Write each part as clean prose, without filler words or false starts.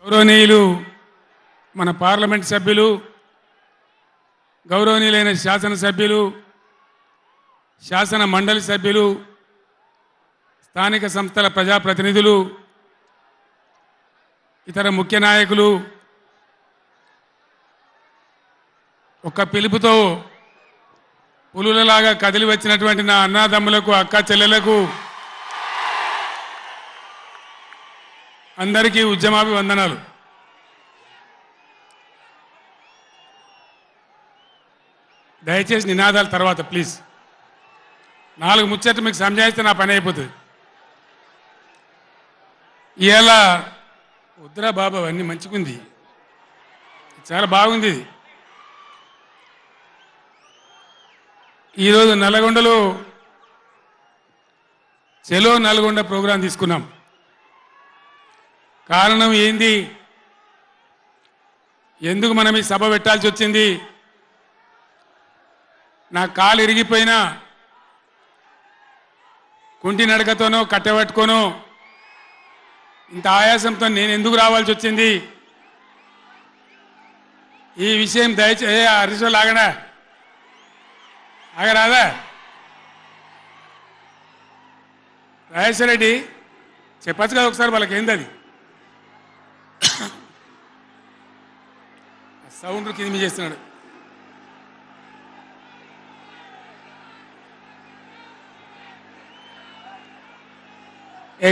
గౌరవనీయులు మన పార్లమెంట్ సభ్యులు, గౌరవనీయులైన శాసనసభ్యులు, శాసన మండలి సభ్యులు, స్థానిక సంస్థల ప్రజాప్రతినిధులు, ఇతర ముఖ్య నాయకులు ఒక పిలుపుతో పులులలాగా కదిలి వచ్చినటువంటి నా అన్నాదమ్ములకు, అక్క చెల్లెలకు అందరికీ ఉద్యమాభివందనాలు. దయచేసి నినాదాల తర్వాత ప్లీజ్. 4 ముచ్చట్లు మీకు సంజాయిస్తే నా పని అయిపోతుంది. ఇవాళ వద్దురా బాబా అన్నీ మంచిగుంది, చాలా బాగుంది. ఈరోజు నల్గొండలో చెలో నల్గొండ ప్రోగ్రాం తీసుకున్నాం. కారణం ఏంది, ఎందుకు మనం ఈ సభ పెట్టాల్సి వచ్చింది? నా కాలు ఇరిగిపోయినా కుంటి నడకతోనో కట్టెబట్టుకోనో ఇంత ఆయాసంతో నేను ఎందుకు రావాల్సి వచ్చింది? ఈ విషయం దయచేసి హరీశ్వర్ ఆగడా, ఆగరాదా? రాజేశ్వర రెడ్డి చెప్పచ్చు కదా ఒకసారి వాళ్ళకి ఏంది అది సౌండ్ కింద చేస్తున్నాడు.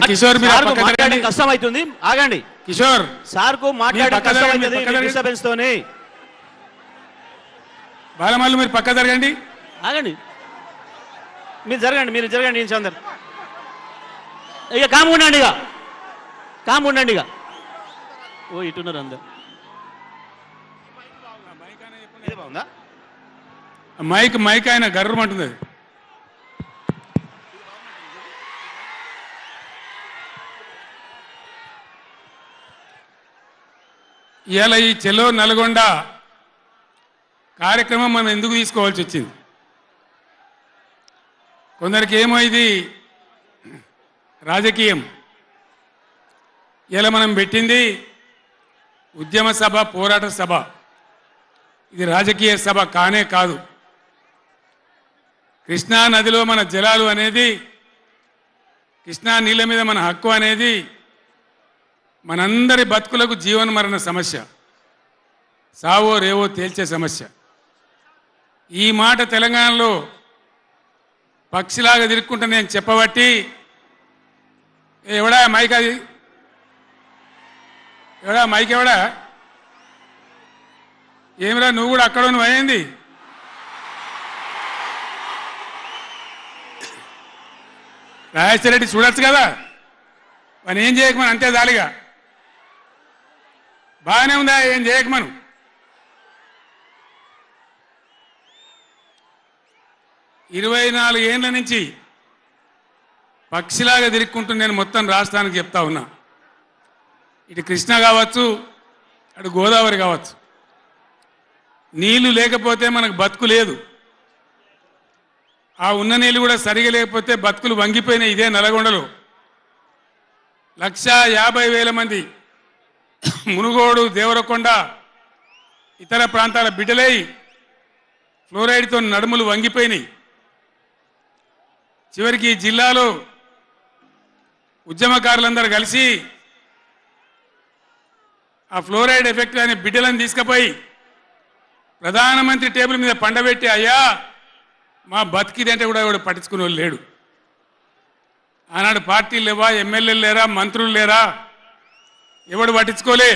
కిషోర్ మీరు కష్టం అవుతుంది, ఆగండి. కిషోర్ సార్ కు మాట్లాడే కష్టం అవుతుంది డిస్టర్బెన్స్ తోని. బాలమల్లు మీరు పక్క జరగండి, ఆగండి. మీరు జరగండి చందర్. ఇక కామ్ ఉండండి ఇక. ఓ ఇటున్నారు అందరు. బాగుందా మైక్ ఆయన గర్రమంటుంది. ఇవాళ ఈ చెలో నల్గొండ కార్యక్రమం మనం ఎందుకు తీసుకోవాల్సి వచ్చింది? కొందరికి ఏమో ఇది రాజకీయం. ఇలా మనం పెట్టింది ఉద్యమ సభ, పోరాట సభ. ఇది రాజకీయ సభ కానే కాదు. కృష్ణా నదిలో మన జలాలు అనేది, కృష్ణా నీళ్ళ మీద మన హక్కు అనేది మనందరి బతుకులకు జీవన మరణ సమస్య, సావో రేవో తేల్చే సమస్య. ఈ మాట తెలంగాణలో పక్షిలాగా తిరుక్కుంటా నేను చెప్పబట్టి, ఎవడా మైక్, అది ఎవడా మైక్, ఎవడా ఏమిరా నువ్వు కూడా అక్కడ నువ్వు అయింది? రాజేశ్వర రెడ్డి చూడొచ్చు కదా, మనం ఏం చేయకమని అంతే జాలిగా. బాగానే ఉందా, ఏం చేయకమను. ఇరవై 24 ఏళ్ళ నుంచి పక్షిలాగా తిరుక్కుంటూ నేను మొత్తం రాష్ట్రానికి చెప్తా ఉన్నా. ఇటు కృష్ణ కావచ్చు, అటు గోదావరి కావచ్చు, నీళ్లు లేకపోతే మనకు బతుకు లేదు. ఆ ఉన్న నీళ్ళు కూడా సరిగా లేకపోతే బతుకులు వంగిపోయినాయి. ఇదే నల్గొండలో 150,000 మంది మునుగోడు, దేవరకొండ, ఇతర ప్రాంతాల బిడ్డలై ఫ్లోరైడ్తో నడుములు వంగిపోయినాయి. చివరికి ఈ జిల్లాలో ఉద్యమకారులందరూ కలిసి ఆ ఫ్లోరైడ్ ఎఫెక్ట్ అనే బిడ్డలను తీసుకుపోయి ప్రధానమంత్రి టేబుల్ మీద పండబెట్టి, అయ్యా మా బతికిదంటే కూడా ఎవడు పట్టించుకునే వాళ్ళు లేడు. ఆనాడు పార్టీలు లేవా, ఎమ్మెల్యేలు లేరా, మంత్రులు లేరా, ఎవడు పట్టించుకోలే.